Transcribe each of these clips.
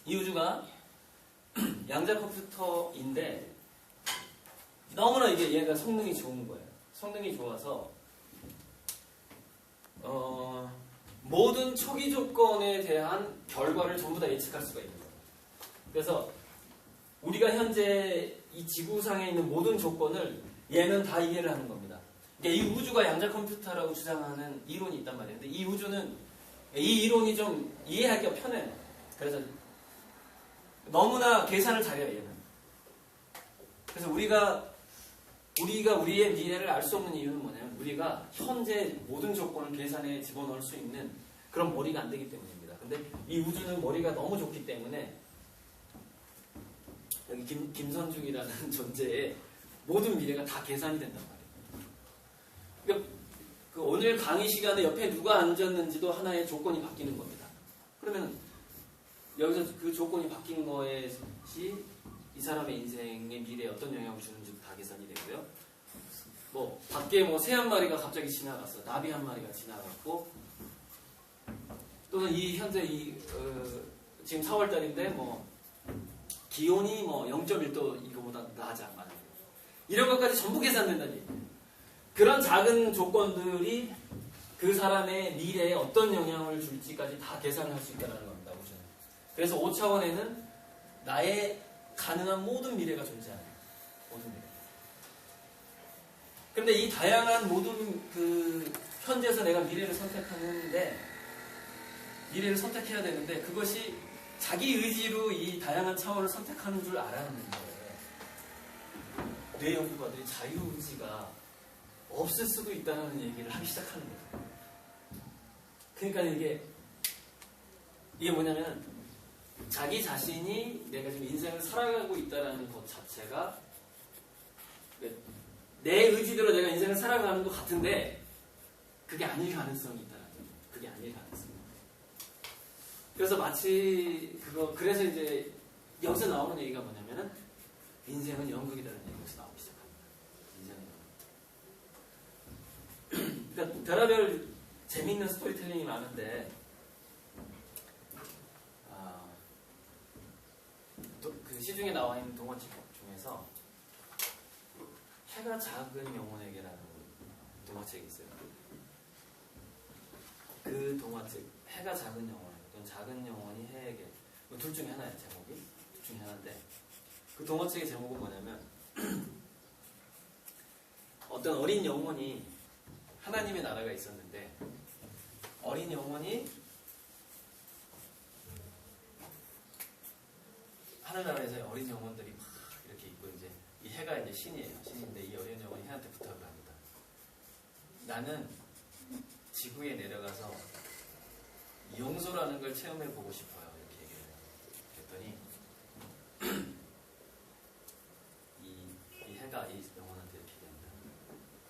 이 우주가 양자 컴퓨터인데 너무나 얘가 성능이 좋은 거예요. 성능이 좋아서 모든 초기 조건에 대한 결과를 전부 다 예측할 수가 있는 거예요. 그래서 우리가 현재 이 지구상에 있는 모든 조건을 얘는 다 이해를 하는 겁니다. 그러니까 이 우주가 양자 컴퓨터라고 주장하는 이론이 있단 말이에요. 근데 이 우주는 이 이론이 좀 이해하기가 편해요. 그래서 너무나 계산을 잘해요, 얘는. 그래서 우리가 우리의 미래를 알 수 없는 이유는 뭐냐면 우리가 현재 모든 조건을 계산에 집어넣을 수 있는 그런 머리가 안 되기 때문입니다. 근데 이 우주는 머리가 너무 좋기 때문에 여기 김선중이라는 존재의 모든 미래가 다 계산이 된단 말이에요. 그러니까 오늘 강의 시간에 옆에 누가 앉았는지도 하나의 조건이 바뀌는 겁니다. 그러면 여기서 그 조건이 바뀐 것이 이 사람의 인생의 미래에 어떤 영향을 주는지도 다 계산이 되고요. 뭐 밖에 새 한 마리가 갑자기 지나갔어. 나비 한 마리가 지나갔고 또는 현재 지금 4월달인데 기온이 0.1도 이거보다 나아지 않아요. 이런 것까지 전부 계산된다는 얘기예요. 그런 작은 조건들이 그 사람의 미래에 어떤 영향을 줄지까지 다 계산을 할 수 있다는 겁니다. 우주는. 그래서 5차원에는 나의 가능한 모든 미래가 존재하는 모든 미래. 그런데 이 다양한 모든 현재에서 내가 미래를 선택하는데 미래를 선택해야 되는데 그것이 자기 의지로 이 다양한 차원을 선택하는 줄 알았는데 뇌 연구가들이 자유의지가 없을 수도 있다는 얘기를 하기 시작하는 거예요. 그러니까 이게 뭐냐면 자기 자신이 내가 지금 인생을 살아가고 있다는 것 자체가 내 의지대로 내가 인생을 살아가는 것 같은데 그게 아닐 가능성이 있다는 거예요. 그게 아닐 가능성이. 그래서 마치 그래서 이제 여기서 나오는 얘기가 뭐냐면은 인생은 연극이라는 얘기가 여기서 나오기 시작합니다. 인생은 그러니까 별의별 재미있는 스토리텔링이 많은데 그 시중에 나와 있는 동화책 중에서 해가 작은 영혼에게라는 동화책이 있어요. 그 동화책 해가 작은 영혼 또는 작은 영혼이 해에게 둘 중에 하나예요. 제목이 둘 중에 하나인데 그 동화책의 제목은 뭐냐면 어떤 어린 영혼이 하나님의 나라가 있었는데 어린 영혼이 하늘나라에서 어린 영혼들이 막 이렇게 있고 이제 이 해가 이제 신이에요. 신인데 이 어린 영혼이 해한테 부탁을 합니다. 나는 지구에 내려가서 용서라는 걸 체험해 보고 싶어요. 이렇게 얘기를 해요. 그랬더니 이 해가 이 영혼한테 이렇게 얘기합니다.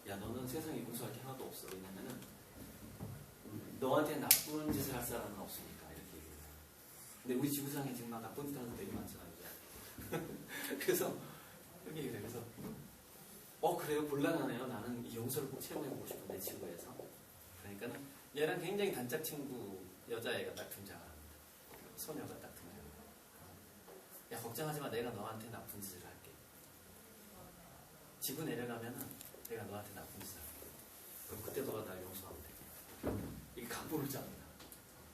야, 너는 세상에 용서할 게 하나도 없어. 왜냐면은 너한테 나쁜 짓을 할 사람은 없으니까. 이렇게 얘기해요. 근데 우리 지구상에 지금 막 나쁜 짓 하는 사람 되게 많잖아요. 그래서 여기 그래. 그래서 그래요? 곤란하네요. 나는 이 용서를 꼭 체험해보고 싶은데 지구에서. 그러니까는 얘랑 굉장히 단짝 친구 여자애가 딱 등장합니다. 소녀가 딱 등장합니다. 야, 걱정하지 마. 내가 너한테 나쁜 짓을 할게. 지구 내려가면은 내가 너한테 나쁜 짓을 할게. 그럼 그때 너가 날 용서하면 돼. 이게 각본을 짭니다.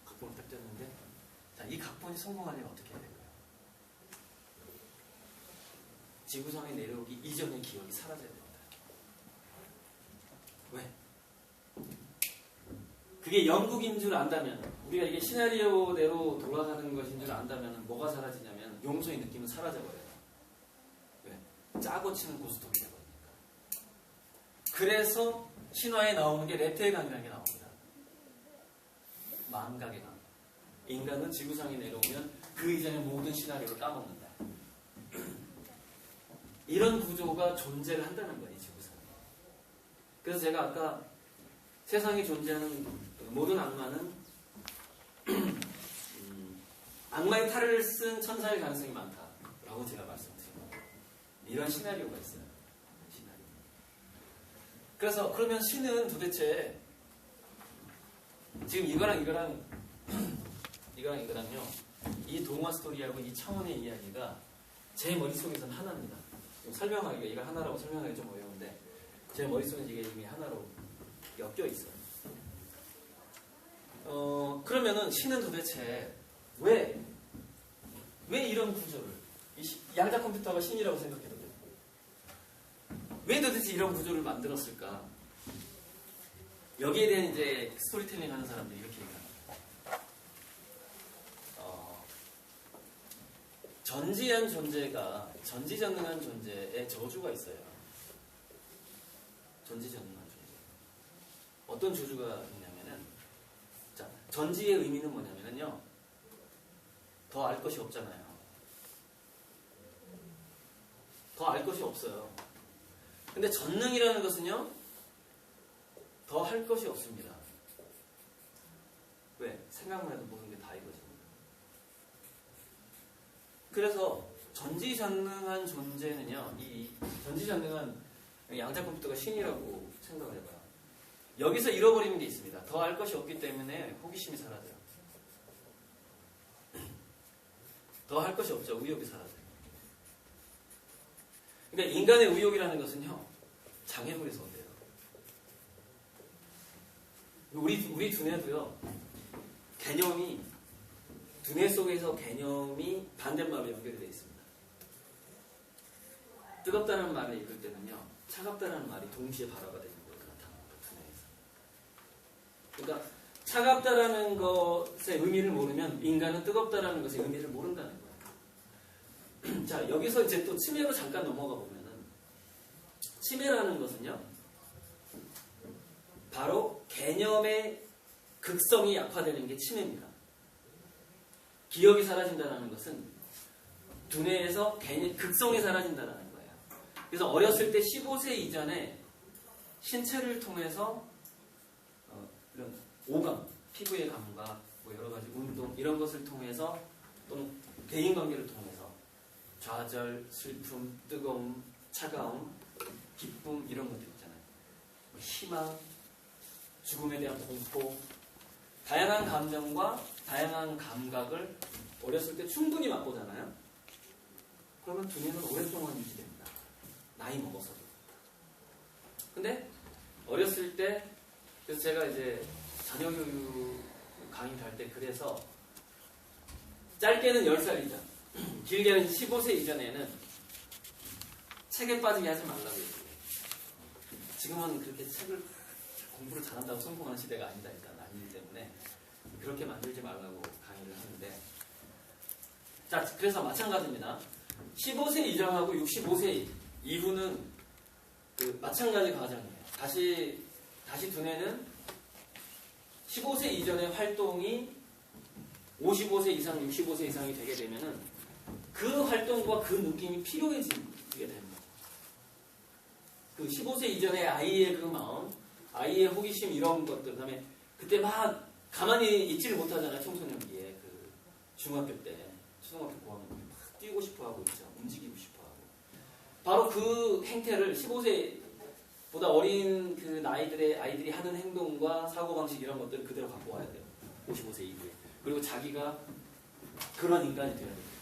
각본을 딱 짰는데 자, 이 각본이 성공하려면 어떻게 해야 될까요? 지구상에 내려오기 이전의 기억이 사라져야 됩니다. 왜? 그게 연극인 줄 안다면, 우리가 이게 시나리오대로 돌아가는 것인 줄 안다면 뭐가 사라지냐면 용서의 느낌은 사라져버려요. 왜? 짜고 치는 고스톱이 되버리니까. 그래서 신화에 나오는 게 레테간이라는 게 나옵니다. 망각의 강. 인간은 지구상에 내려오면 그 이전의 모든 시나리오를 까먹는다. 이런 구조가 존재를 한다는 거예요, 지구상에. 그래서 제가 아까 세상에 존재하는 모든 악마는 악마의 탈을 쓴 천사일 가능성이 많다라고 제가 말씀드립니다. 이런 시나리오가 있어요. 시나리오. 그래서 그러면 신은 도대체 지금 이거랑요 이 동화 스토리하고 이 차원의 이야기가 제 머릿속에서는 하나입니다. 설명하기가 이걸 하나라고 설명하기 좀 어려운데 제 머릿속에 이게 이미 하나로 엮여 있어요. 그러면은 신은 도대체 왜 이런 구조를 양자 컴퓨터가 신이라고 생각해도 돼요. 왜 도대체 이런 구조를 만들었을까? 여기에 대한 이제 스토리텔링 하는 사람들이 이렇게 얘기합니다. 전지한 존재가 전지전능한 존재의 저주가 있어요. 전지전능한 존재. 어떤 저주가 있냐면은, 자, 전지의 의미는 뭐냐면요, 더 알 것이 없잖아요. 더 알 것이 없어요. 근데 전능이라는 것은요, 더 할 것이 없습니다. 왜? 생각만 해도 모든 게 다 이거죠. 그래서 전지전능한 존재는요, 이 전지전능한 양자 컴퓨터가 신이라고 생각을 해봐요. 여기서 잃어버리는 게 있습니다. 더 알 것이 없기 때문에 호기심이 사라져요. 더 할 것이 없죠. 의욕이 사라져요. 그러니까 인간의 의욕이라는 것은요, 장애물에서 온대요. 우리 두뇌도요, 두뇌 속에서 개념이 반대말로 연결이 되어 있습니다. 뜨겁다는 말을 읽을 때는요, 차갑다는 말이 동시에 발화가 되는 거로 나타납니다. 두뇌에서. 그러니까 차갑다라는 것의 의미를 모르면 인간은 뜨겁다라는 것의 의미를 모른다는 거예요. 자, 여기서 이제 또 치매로 잠깐 넘어가 보면은, 치매라는 것은요, 바로 개념의 극성이 약화되는 게 치매입니다. 기억이 사라진다는 것은 두뇌에서 극성이 사라진다는 거예요. 그래서 어렸을 때 15세 이전에 신체를 통해서 이런 오감, 피부의 감각, 뭐 여러 가지 운동 이런 것을 통해서 또는 대인관계를 통해서 좌절, 슬픔, 뜨거움, 차가움, 기쁨 이런 것들 있잖아요. 희망, 죽음에 대한 공포, 다양한 감정과 다양한 감각을 어렸을 때 충분히 맛보잖아요. 그러면 두뇌는 오랫동안 유지됩니다. 나이 먹어서도. 근데 어렸을 때, 그래서 제가 이제 자녀교육 강의를 할 때 그래서 짧게는 10살이죠. 길게는 15세 이전에는 책에 빠지게 하지 말라고 얘기해요. 지금은 그렇게 공부를 잘한다고 성공하는 시대가 아니다. 일단 아니기 때문에 그렇게 만들지 말라고 강의를 하는데, 자, 그래서 마찬가지입니다. 15세 이전하고 65세 이후는 마찬가지 과정이에요. 다시 두뇌는 15세 이전의 활동이 55세 이상, 65세 이상이 되게 되면은 그 활동과 그 느낌이 필요해지게 되는 거죠. 그 15세 이전의 아이의 그 마음, 아이의 호기심 이런 것들, 그 다음에 그때 막 가만히 있지를 못하잖아요. 청소년기에 그 중학교 때, 초등학교 고학년 막 뛰고 싶어하고 있죠. 움직이고 싶어하고. 바로 그 행태를 15세보다 어린 그 아이들이 하는 행동과 사고방식 이런 것들을 그대로 갖고 와야 돼요. 55세 이후에. 그리고 자기가 그런 인간이 되어야 됩니다.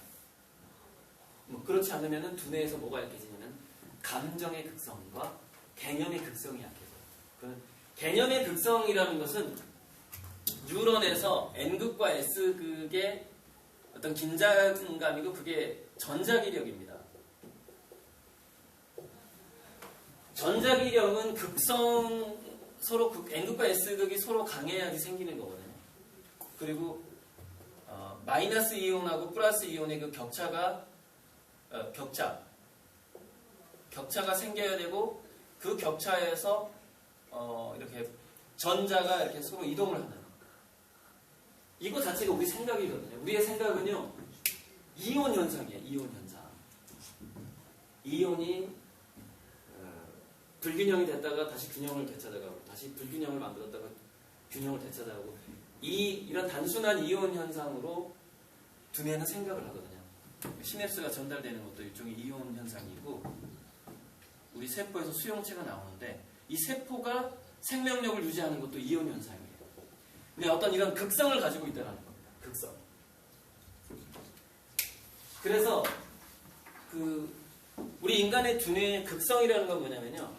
그렇지 않으면 두뇌에서 뭐가 약해지냐면 감정의 극성과 개념의 극성이 약해져요. 개념의 극성이라는 것은 뉴런에서 N극과 S극의 어떤 긴장감이고 그게 전자기력입니다. 전자기력은 서로 N극과 S극이 서로 강해야지 생기는 거거든요. 그리고 마이너스 이온하고 플러스 이온의 그 격차가 생겨야 되고 그 격차에서 이렇게 전자가 이렇게 서로 이동을 하는 이거 자체가 우리 생각이거든요. 우리의 생각은요 이온 현상이에요. 이온 현상. 이온이 불균형이 됐다가 다시 균형을 되찾아가고 다시 불균형을 만들었다가 균형을 되찾아가고 이런 단순한 이온 현상으로 두뇌는 생각을 하거든요. 시냅스가 전달되는 것도 일종의 이온 현상이고 우리 세포에서 수용체가 나오는데 이 세포가 생명력을 유지하는 것도 이온 현상이에요. 근데 어떤 이런 극성을 가지고 있다는 겁니다. 극성. 그래서 우리 인간의 두뇌의 극성이라는 건 뭐냐면요.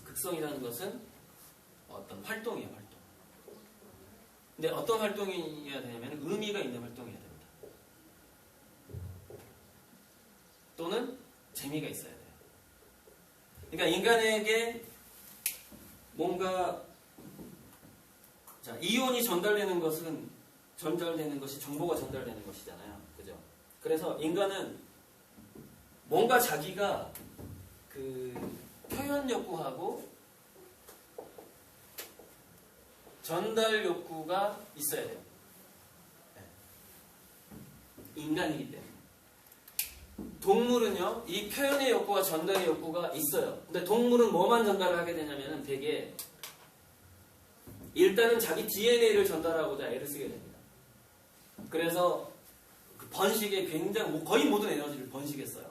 극성이라는 것은 어떤 활동이에요, 활동. 근데 어떤 활동이어야 되냐면 의미가 있는 활동이어야 됩니다. 또는 재미가 있어야 돼요. 그러니까 인간에게 뭔가 이온이 전달되는 것이 정보가 전달되는 것이잖아요. 그죠? 그래서 인간은 뭔가 자기가 표현 욕구하고 전달 욕구가 있어야 돼요. 인간이기 때문에. 동물은요, 이 표현의 욕구와 전달의 욕구가 있어요. 근데 동물은 뭐만 전달을 하게 되냐면 되게 일단은 자기 DNA를 전달하고자 애를 쓰게 됩니다. 그래서 번식에 굉장히 거의 모든 에너지를 번식에 써요.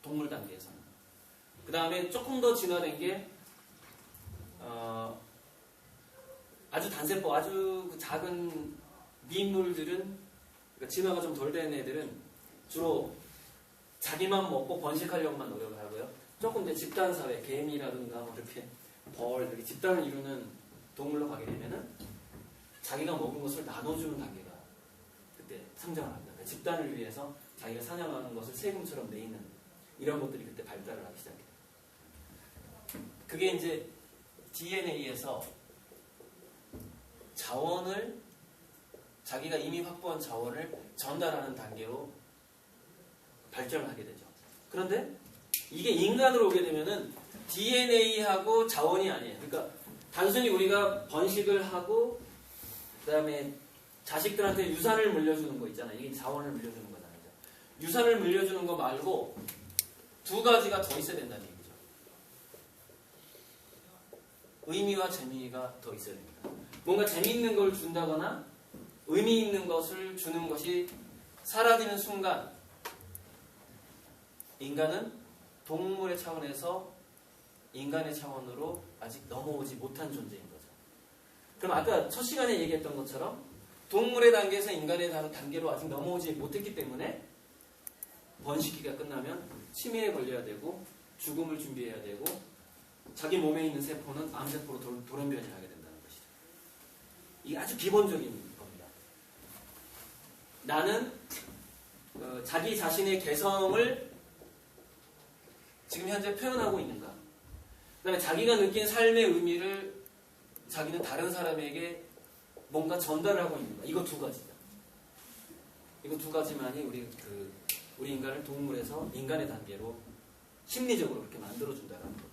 동물 단계에서는. 그 다음에 조금 더 진화된 게 아주 단세포, 아주 작은 미인물들은, 그러니까 진화가 좀 덜 된 애들은 주로 자기만 먹고 번식하려고만 노력을 하고요. 조금 더 집단사회, 개미라든가 뭐 이렇게 이렇게 집단을 이루는 동물로 가게 되면은 자기가 먹은 것을 나눠주는 단계가 그때 성장을 합니다. 그러니까 집단을 위해서 자기가 사냥하는 것을 세금처럼 내는 이런 것들이 그때 발달을 하기 시작해요. 그게 이제 DNA에서 자원을, 자기가 이미 확보한 자원을 전달하는 단계로 발전을 하게 되죠. 그런데 이게 인간으로 오게 되면은 DNA하고 자원이 아니에요. 그러니까 단순히 우리가 번식을 하고 그 다음에 자식들한테 유산을 물려주는 거 있잖아요. 이게 자원을 물려주는 거잖아요. 유산을 물려주는 거 말고 두 가지가 더 있어야 된다는 얘기죠. 의미와 재미가 더 있어야 됩니다. 뭔가 재미있는 걸 준다거나 의미 있는 것을 주는 것이 사라지는 순간 인간은 동물의 차원에서 인간의 차원으로 아직 넘어오지 못한 존재인 거죠. 그럼 아까 첫 시간에 얘기했던 것처럼 동물의 단계에서 인간의 단계로 아직 넘어오지 못했기 때문에 번식기가 끝나면 치매에 걸려야 되고 죽음을 준비해야 되고 자기 몸에 있는 세포는 암세포로 돌연변이를 하게 된다는 것이죠. 이게 아주 기본적인 겁니다. 나는 자기 자신의 개성을 지금 현재 표현하고 있는가? 그 다음에 자기가 느낀 삶의 의미를 자기는 다른 사람에게 뭔가 전달을 하고 있는가? 이거 두 가지다. 이거 두 가지만이 우리 인간을 동물에서 인간의 단계로 심리적으로 그렇게 만들어준다는 거예요.